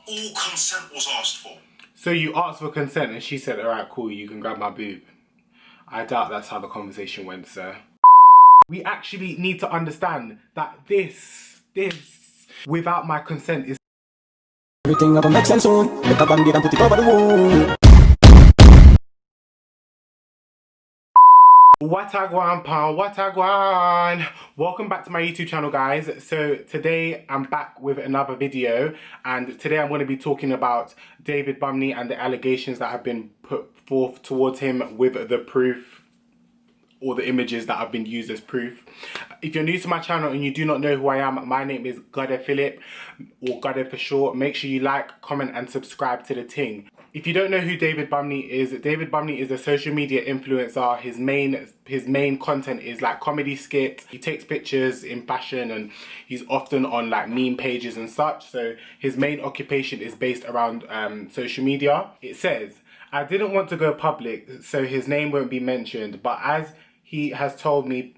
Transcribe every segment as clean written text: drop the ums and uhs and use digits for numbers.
all consent was asked for. So you asked for consent and she said, all right, cool, you can grab my boob. I doubt that's how the conversation went, sir. We actually need to understand that this, without my consent is... Everything gonna make sense soon. Make a band-aid and put it over the wound. Watagwan pound, watagwan. Welcome back to my YouTube channel, guys. So today I'm back with another video, and today I'm going to be talking about David Bumni and the allegations that have been put forth towards him with the proof, or the images that have been used as proof. If you're new to my channel and you do not know who I am, my name is Phillip, or Gade for short. Make sure you like, comment and subscribe to the ting. If you don't know who David Bumni is a social media influencer. His main content is like comedy skits. He takes pictures in fashion and he's often on like meme pages and such. So his main occupation is based around social media. It says, I didn't want to go public so his name won't be mentioned, but as he has told me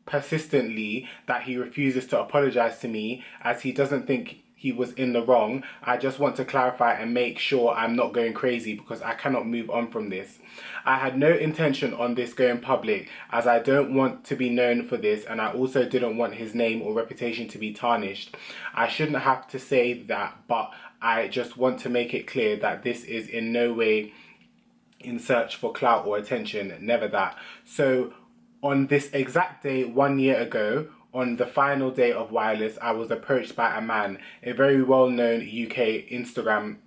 persistently that he refuses to apologize to me as he doesn't think he was in the wrong, I just want to clarify and make sure I'm not going crazy because I cannot move on from this. I had no intention on this going public as I don't want to be known for this, and I also didn't want his name or reputation to be tarnished. I shouldn't have to say that, but I just want to make it clear that this is in no way in search for clout or attention, never that. So on this exact day 1 year ago, on the final day of Wireless, I was approached by a man, a very well-known UK Instagram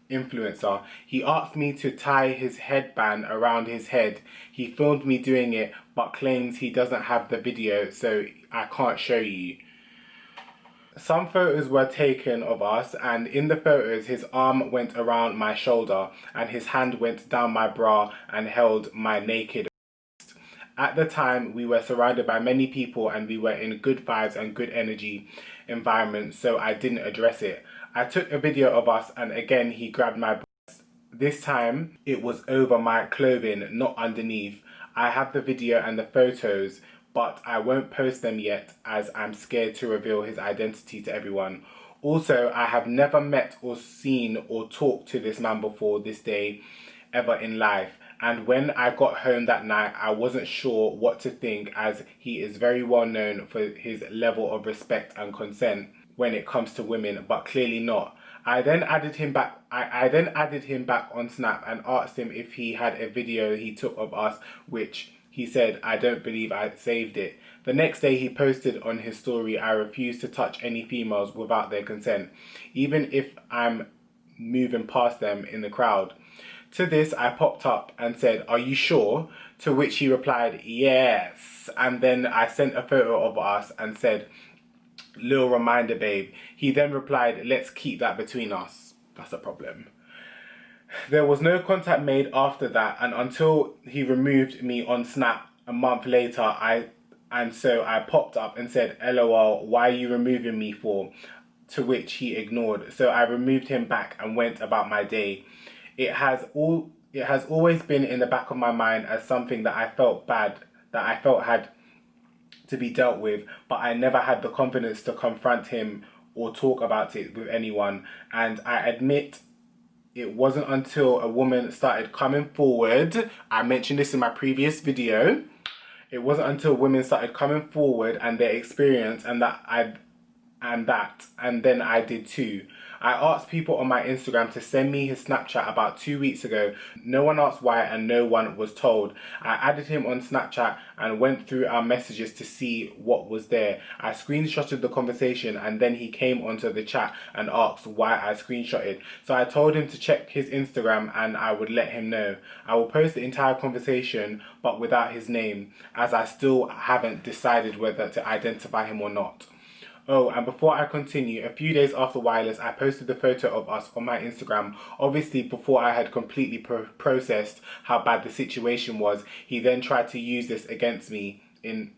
influencer. He asked me to tie his headband around his head. He filmed me doing it, but claims he doesn't have the video, so I can't show you. Some photos were taken of us, and in the photos his arm went around my shoulder and his hand went down my bra and held my naked. At the time, we were surrounded by many people and we were in good vibes and good energy environment, so I didn't address it. I took a video of us and again he grabbed my breast. This time, it was over my clothing, not underneath. I have the video and the photos, but I won't post them yet as I'm scared to reveal his identity to everyone. Also, I have never met or seen or talked to this man before this day ever in life. And when I got home that night, I wasn't sure what to think as he is very well known for his level of respect and consent when it comes to women, but clearly not. I then added him back on Snap and asked him if he had a video he took of us, which he said, I don't believe I saved it. The next day he posted on his story, I refuse to touch any females without their consent, even if I'm moving past them in the crowd. To this, I popped up and said, are you sure? To which he replied, yes. And then I sent a photo of us and said, little reminder, babe. He then replied, let's keep that between us. That's a problem. There was no contact made after that, and until he removed me on Snap a month later, so I popped up and said, LOL, why are you removing me for? To which he ignored. So I removed him back and went about my day. It has always been in the back of my mind as something that I felt had to be dealt with, but I never had the confidence to confront him or talk about it with anyone. And I admit it wasn't until a woman started coming forward, I mentioned this in my previous video, it wasn't until women started coming forward and their experience and then I did too. I asked people on my Instagram to send me his Snapchat about 2 weeks ago. No one asked why and no one was told. I added him on Snapchat and went through our messages to see what was there. I screenshotted the conversation and then he came onto the chat and asked why I screenshotted. So I told him to check his Instagram and I would let him know. I will post the entire conversation but without his name, as I still haven't decided whether to identify him or not. Oh, and before I continue, a few days after Wireless, I posted the photo of us on my Instagram. Obviously, before I had completely processed how bad the situation was, he then tried to use this against me in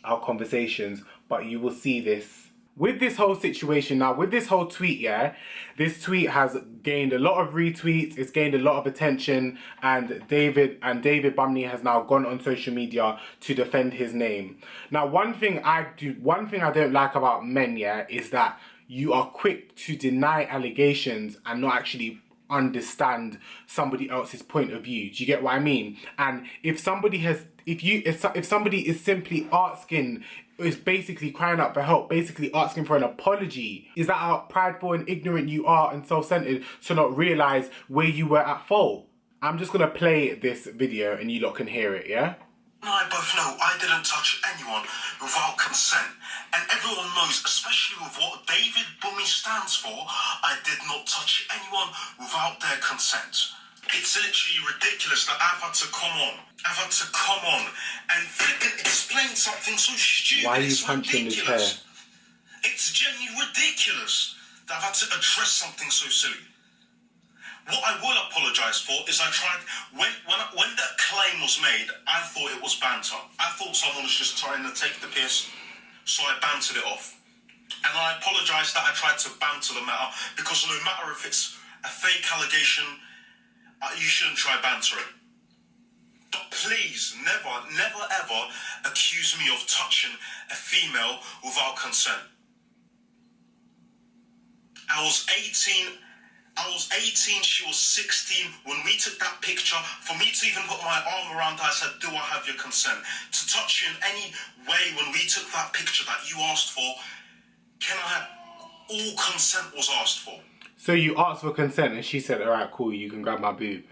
our conversations, but you will see this. With this whole situation now, with this whole tweet, yeah, this tweet has gained a lot of retweets, it's gained a lot of attention, and David Bumni has now gone on social media to defend his name. Now, one thing I don't like about men, yeah, is that you are quick to deny allegations and not actually understand somebody else's point of view. Do you get what I mean? And if somebody has, if somebody is simply asking, is basically crying out for help, basically asking for an apology, is that how prideful and ignorant you are and self-centered to not realize where you were at fault? I'm just gonna play this video and you lot can hear it, yeah? I both know I didn't touch anyone without consent. And everyone knows, especially with what David Bumni stands for, I did not touch anyone without their consent. It's literally ridiculous that I've had to come on. And Phillip explain something so stupid. Why are you it's punching ridiculous. the chair? It's genuinely ridiculous that I've had to address something so silly. What I will apologise for is I tried, when that claim was made, I thought it was banter. I thought someone was just trying to take the piss, so I bantered it off. And I apologise that I tried to banter the matter, because no matter if it's a fake allegation, you shouldn't try bantering. But please, never ever accuse me of touching a female without consent. I was 18, she was 16 when we took that picture. For me to even put my arm around her, I said, do I have your consent? To touch you in any way when we took that picture that you asked for, all consent was asked for. So you asked for consent and she said, all right, cool, you can grab my boob.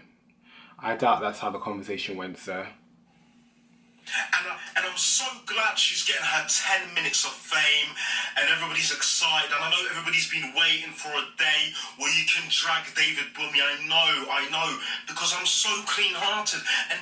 I doubt that's how the conversation went, sir. And I'm so glad she's getting her 10 minutes of fame and everybody's excited. And I know everybody's been waiting for a day where you can drag David Bumni. I know, because I'm so clean-hearted. And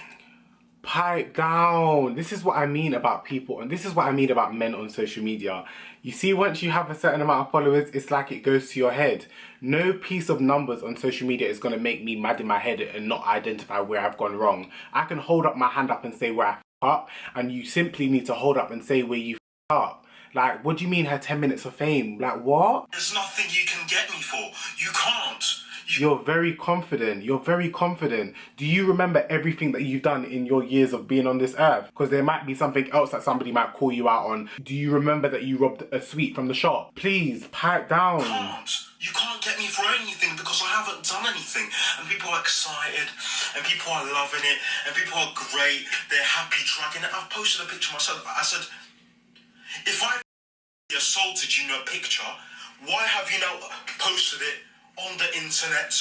pipe down. This is what I mean about people, and this is what I mean about men on social media. You see, once you have a certain amount of followers, it's like it goes to your head. No piece of numbers on social media is going to make me mad in my head and not identify where I've gone wrong. I can hold up my hand up and say where I f***ed up, and you simply need to hold up and say where you f***ed up. Like, what do you mean her 10 minutes of fame? Like, what? there's nothing you can get me for. You can't. You're very confident. You're very confident. Do you remember everything that you've done in your years of being on this earth? Because there might be something else that somebody might call you out on. Do you remember that you robbed a sweet from the shop? Please, pipe down. You can't get me for anything because I haven't done anything. And people are excited, and people are loving it, and people are great. They're happy dragging it. I've posted a picture myself. I said, if I assaulted you in a picture, why have you now posted it on the internet?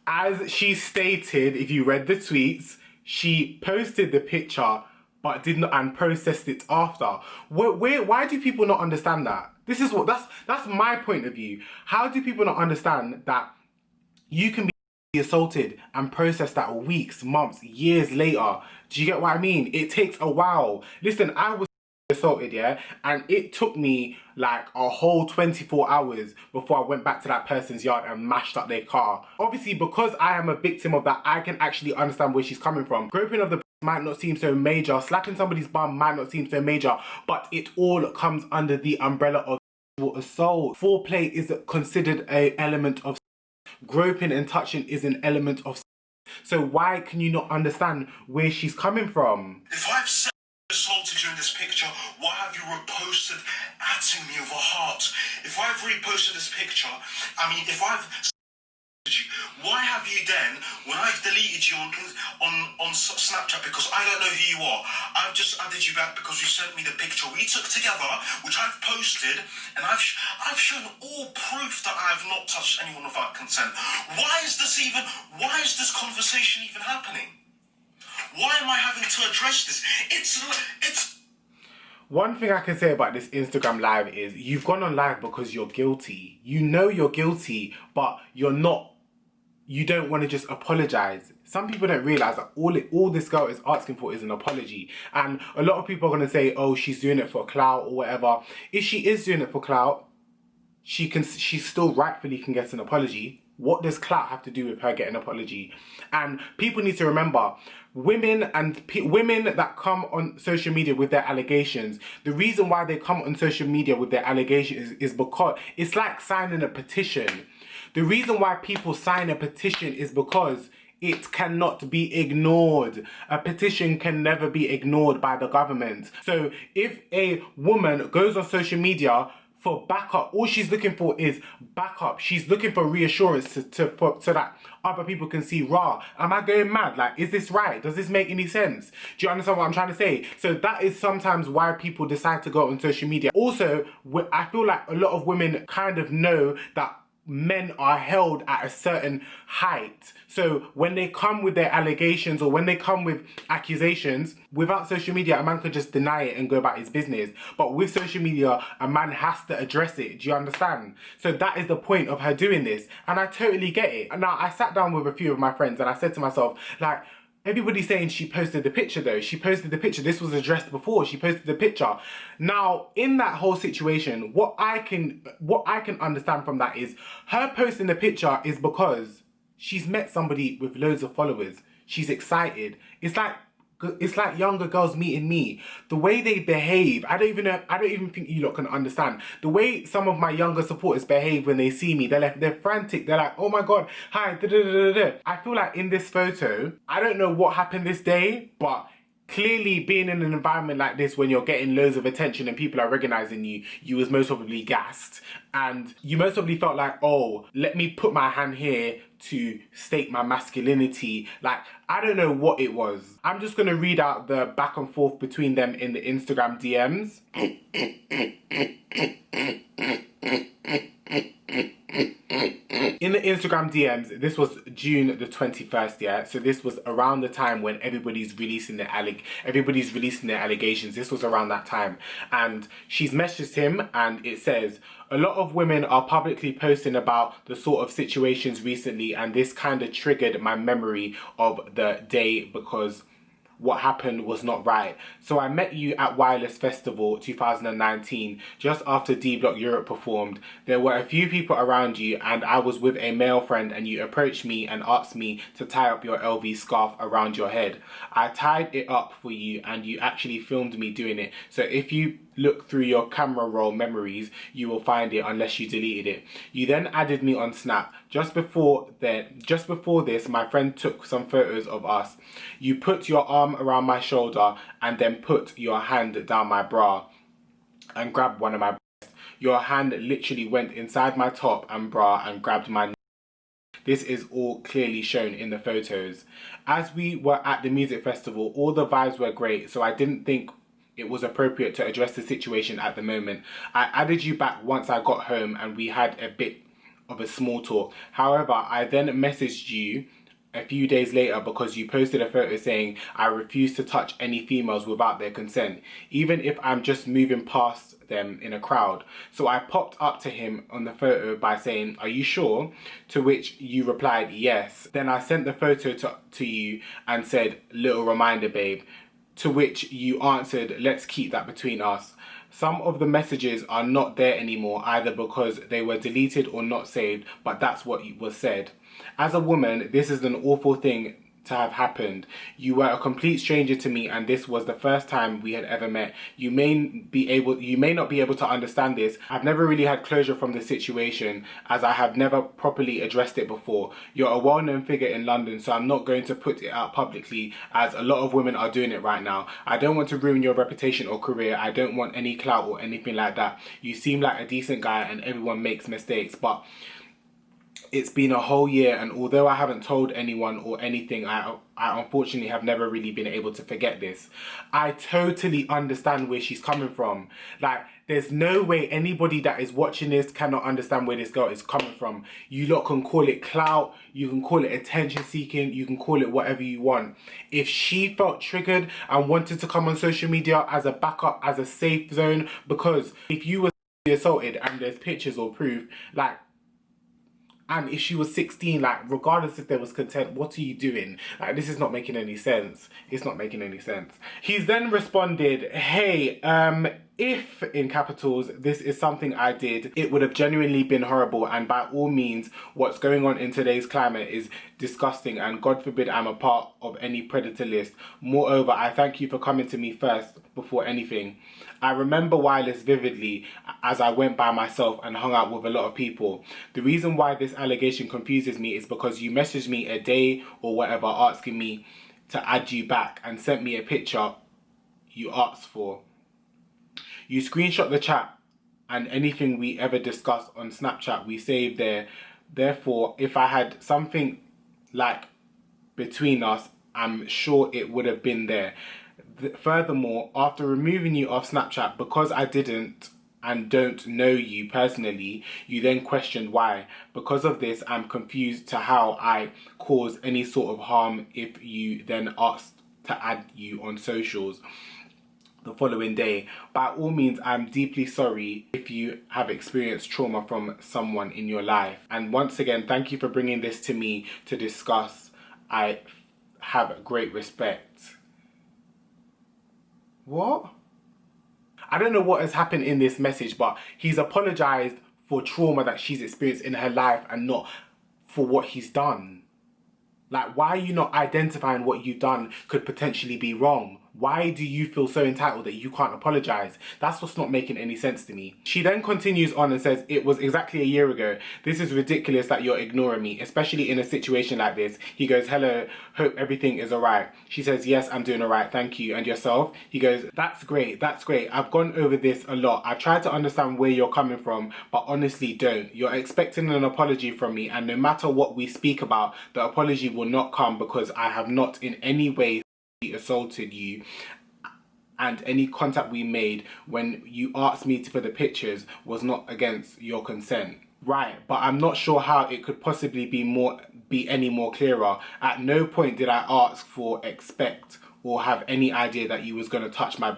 As she stated, if you read the tweets, she posted the picture but did not and processed it after. Why do people not understand that? This is what that's my point of view. How do people not understand that you can be assaulted and process that weeks, months, years later? Do you get what I mean? It takes a while. Listen, I was assaulted, yeah, and it took me like a whole 24 hours before I went back to that person's yard and mashed up their car. Obviously, because I am a victim of that, I can actually understand where she's coming from. Groping of the might not seem so major, slapping somebody's bum might not seem so major, but it all comes under the umbrella of sexual assault. Foreplay is considered an element of sex. Groping and touching is an element of sex. So why can you not understand where she's coming from? If I've assaulted you in this picture, why have you reposted adding me with a heart? If I've reposted this picture, I mean, if I've you, why have you then, when I've deleted you on Snapchat because I don't know who you are, I've just added you back because you sent me the picture we took together, which I've posted, and I've shown all proof that I have not touched anyone without consent. Why is this conversation even happening? Why am I having to address this? It's One thing I can say about this Instagram live is you've gone on live because you're guilty. You know you're guilty, but you don't want to just apologize. Some people don't realize that all this girl is asking for is an apology. And a lot of people are going to say, oh, she's doing it for clout or whatever. If she is doing it for clout, she still rightfully can get an apology. What does clout have to do with her getting an apology? And people need to remember, women that come on social media with their allegations, the reason why they come on social media with their allegations is because it's like signing a petition. The reason why people sign a petition is because it cannot be ignored. A petition can never be ignored by the government. So if a woman goes on social media for backup. All she's looking for is backup. She's looking for reassurance so that other people can see, rah, am I going mad? Like, is this right? Does this make any sense? Do you understand what I'm trying to say? So that is sometimes why people decide to go on social media. Also, I feel like a lot of women kind of know that men are held at a certain height. So when they come with their allegations or when they come with accusations, without social media, a man could just deny it and go about his business. But with social media, a man has to address it. Do you understand? So that is the point of her doing this. And I totally get it. Now, I sat down with a few of my friends and I said to myself, like, everybody's saying she posted the picture though. She posted the picture. This was addressed before. She posted the picture. Now, in that whole situation, what I can understand from that is her posting the picture is because she's met somebody with loads of followers. She's excited. It's like younger girls meeting me. The way they behave, I don't even think you lot can understand. The way some of my younger supporters behave when they see me, they're frantic. They're like, oh my God, hi, da da da da da. I feel like in this photo, I don't know what happened this day, but clearly being in an environment like this when you're getting loads of attention and people are recognizing you, you was most probably gassed. And you most probably felt like, oh, let me put my hand here to state my masculinity. Like, I don't know what it was. I'm just gonna read out the back and forth between them in the Instagram DMs. In the Instagram DMs, this was June the 21st, yeah? So this was around the time when everybody's releasing their allegations. This was around that time. And she's messaged him and it says, a lot of women are publicly posting about the sort of situations recently, and this kind of triggered my memory of the day because what happened was not right. So I met you at Wireless Festival 2019, just after D Block Europe performed. There were a few people around you and I was with a male friend and you approached me and asked me to tie up your LV scarf around your head. I tied it up for you and you actually filmed me doing it. So if you look through your camera roll memories, you will find it unless you deleted it. You then added me on Snap. Just before this, my friend took some photos of us. You put your arm around my shoulder and then put your hand down my bra and grabbed one of my breasts. Your hand literally went inside my top and bra and grabbed my neck. This is all clearly shown in the photos. As we were at the music festival, all the vibes were great, so I didn't think it was appropriate to address the situation at the moment. I added you back once I got home and we had a bit of a small talk. However, I then messaged you a few days later because you posted a photo saying I refuse to touch any females without their consent, even if I'm just moving past them in a crowd. So I popped up to him on the photo by saying, are you sure? To which you replied, yes. Then I sent the photo to you and said, little reminder, babe. To which you answered, let's keep that between us. Some of the messages are not there anymore, either because they were deleted or not saved, but that's what was said. As a woman, this is an awful thing to have happened. You were a complete stranger to me and this was the first time we had ever met. You may not be able to understand this. I've never really had closure from the situation as I have never properly addressed it before. You're a well-known figure in London, so I'm not going to put it out publicly as a lot of women are doing it right now. I don't want to ruin your reputation or career. I don't want any clout or anything like that. You seem like a decent guy and everyone makes mistakes, but it's been a whole year and although I haven't told anyone or anything, I unfortunately have never really been able to forget this. I totally understand where she's coming from. Like, there's no way anybody that is watching this cannot understand where this girl is coming from. You lot can call it clout, you can call it attention seeking, you can call it whatever you want. If she felt triggered and wanted to come on social media as a backup, as a safe zone, because if you were assaulted and there's pictures or proof, like, and if she was 16, like, regardless if there was consent, what are you doing? Like, this is not making any sense. It's not making any sense. He's then responded, hey, if, in capitals, this is something I did, it would have genuinely been horrible, and by all means, what's going on in today's climate is disgusting, and God forbid I'm a part of any predator list. Moreover, I thank you for coming to me first before anything. I remember Wireless vividly as I went by myself and hung out with a lot of people. The reason why this allegation confuses me is because you messaged me a day or whatever asking me to add you back and sent me a picture you asked for. You screenshot the chat and anything we ever discuss on Snapchat we save there. Therefore, if I had something like between us, I'm sure it would have been there. Furthermore, after removing you off Snapchat because I didn't and don't know you personally, you then questioned why. Because of this, I'm confused to how I cause any sort of harm if you then asked to add you on socials the following day. By all means, I'm deeply sorry if you have experienced trauma from someone in your life. And once again, thank you for bringing this to me to discuss. I have great respect. What? I don't know what has happened in this message, but he's apologized for trauma that she's experienced in her life and not for what he's done. Like, why are you not identifying what you've done could potentially be wrong? Why do you feel so entitled that you can't apologize? That's what's not making any sense to me. She then continues on and says, it was exactly a year ago. This is ridiculous that you're ignoring me, especially in a situation like this. He goes, hello, hope everything is alright. She says, yes, I'm doing alright, thank you. And yourself? He goes, that's great, that's great. I've gone over this a lot. I've tried to understand where you're coming from, but honestly don't. You're expecting an apology from me, and no matter what we speak about, the apology will not come because I have not in any way assaulted you, and any contact we made when you asked me for the pictures was not against your consent. Right, but I'm not sure how it could possibly be any more clearer. At no point did I ask for, expect, or have any idea that you was going to touch my,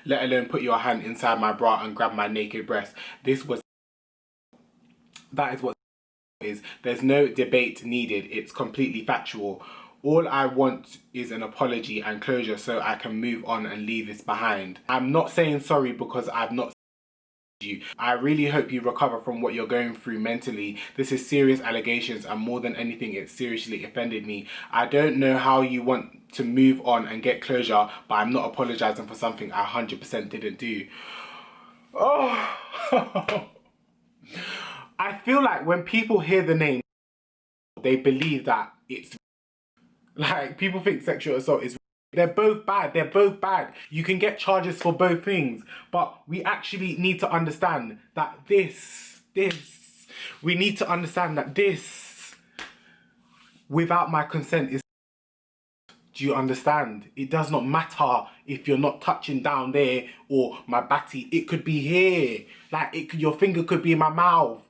let alone put your hand inside my bra and grab my naked breast. That is what is. There's no debate needed. It's completely factual. All I want is an apology and closure so I can move on and leave this behind. I'm not saying sorry because I've not you. I really hope you recover from what you're going through mentally. This is serious allegations, and more than anything, it seriously offended me. I don't know how you want to move on and get closure, but I'm not apologizing for something I 100% didn't do. Oh. I feel like when people hear the name, they believe that it's like, people think sexual assault is, they're both bad, they're both bad. You can get charges for both things, but we actually need to understand that we need to understand that this, without my consent, is, do you understand? It does not matter if you're not touching down there or my batty, it could be here. Like, your finger could be in my mouth.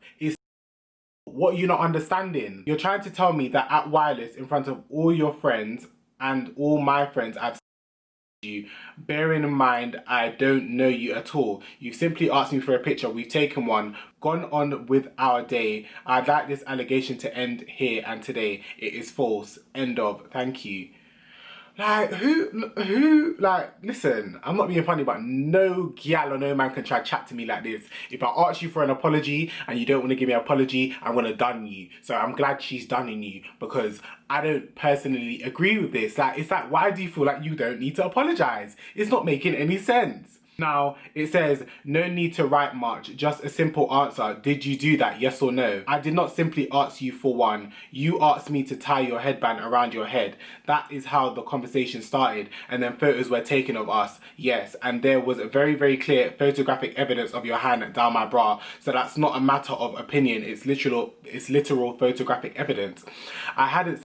What are you not understanding? You're trying to tell me that at Wireless, in front of all your friends and all my friends, I've you, bearing in mind I don't know you at all. You've simply asked me for a picture, we've taken one, gone on with our day. I'd like this allegation to end here and today. It is false. End of. Thank you. Like, like, listen, I'm not being funny, but no gal or no man can try to chat to me like this. If I ask you for an apology and you don't want to give me an apology, I'm going to dun you. So I'm glad she's dunning you, because I don't personally agree with this. Like, it's like, why do you feel like you don't need to apologize? It's not making any sense. Now, it says, no need to write much, just a simple answer. Did you do that, yes or no? I did not simply ask you for one. You asked me to tie your headband around your head. That is how the conversation started, and then photos were taken of us, yes, and there was a very, very clear photographic evidence of your hand down my bra, so that's not a matter of opinion, it's literal photographic evidence. I hadn't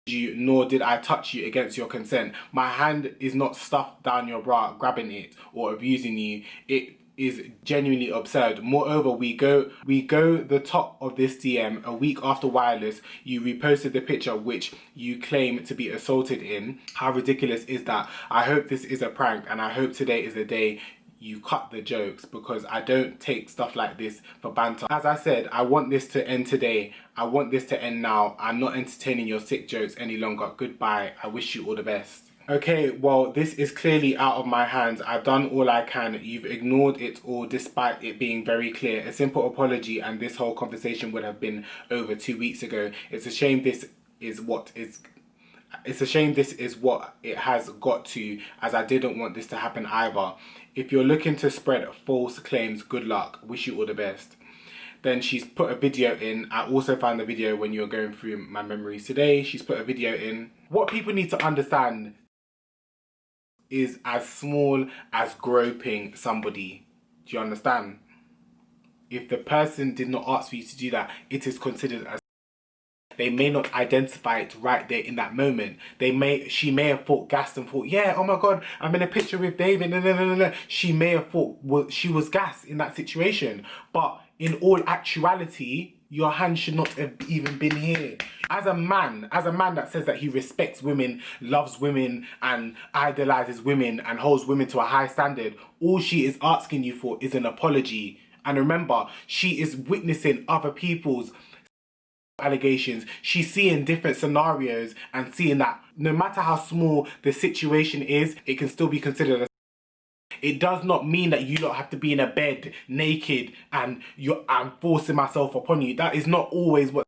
you, nor did I touch you against your consent. My hand is not stuffed down your bra, grabbing it or abusing you. It is genuinely absurd. Moreover, we go the top of this DM a week after Wireless. You reposted the picture which you claim to be assaulted in. How ridiculous is that? I hope this is a prank, and I hope today is the day you cut the jokes, because I don't take stuff like this for banter. As I said, I want this to end today. I want this to end now. I'm not entertaining your sick jokes any longer. Goodbye. I wish you all the best. Okay, well, this is clearly out of my hands. I've done all I can. You've ignored it all despite it being very clear. A simple apology and this whole conversation would have been over 2 weeks ago. It's a shame this is what it has got to, as I didn't want this to happen either. If you're looking to spread false claims, good luck. Wish you all the best. Then she's put a video in. I also found the video when you were going through my memories today. She's put a video in. What people need to understand is as small as groping somebody. Do you understand? If the person did not ask for you to do that, it is considered as. They may not identify it right there in that moment. She may have thought gassed and thought, yeah, oh my God, I'm in a picture with David. No, no, no, no, no. She may have thought she was gassed in that situation. But in all actuality, your hand should not have even been here. As a man that says that he respects women, loves women, and idolizes women, and holds women to a high standard, all she is asking you for is an apology. And remember, she is witnessing other people's allegations. She's seeing different scenarios and seeing that no matter how small the situation is, it can still be considered. It does not mean that you don't have to be in a bed naked and I'm forcing myself upon you. That is not always what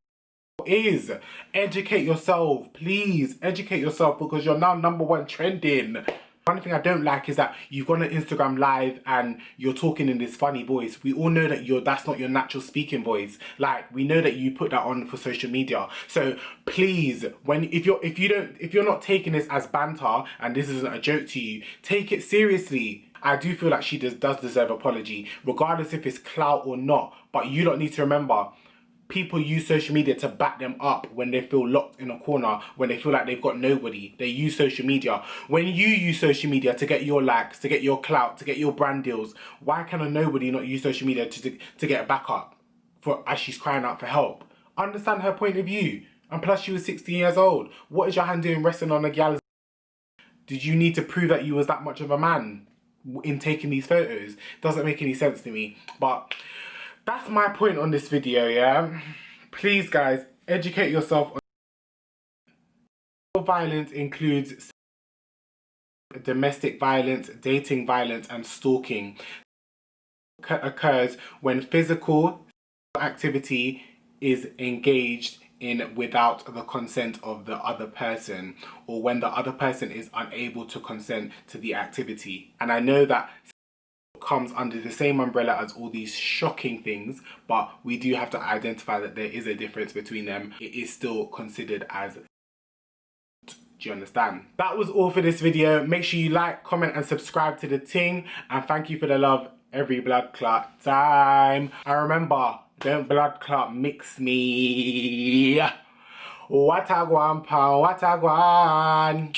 is. Educate yourself, please. Educate yourself, because you're now #1 trending. One thing I don't like is that you've gone on Instagram live and you're talking in this funny voice. We all know that that's not your natural speaking voice. Like, we know that you put that on for social media. So please, if you're not taking this as banter and this isn't a joke to you, take it seriously. I do feel like she does deserve apology, regardless if it's clout or not. But you don't need to remember, people use social media to back them up when they feel locked in a corner, when they feel like they've got nobody. They use social media. When you use social media to get your likes, to get your clout, to get your brand deals, why can a nobody not use social media to get a backup as she's crying out for help? Understand her point of view. And plus, she was 16 years old. What is your hand doing resting on a gal's? Did you need to prove that you was that much of a man in taking these photos? Doesn't make any sense to me. But that's my point on this video, yeah? Please, guys, educate yourself. Violence includes domestic violence, dating violence, and stalking. Occurs when physical activity is engaged in without the consent of the other person, or when the other person is unable to consent to the activity. And I know that comes under the same umbrella as all these shocking things, but we do have to identify that there is a difference between them. It is still considered as. Do you understand? That was all for this video. Make sure you like, comment, and subscribe to the ting, and thank you for the love every blood clot time. And remember, don't blood clot mix me. Watagwan, pa, watagwan.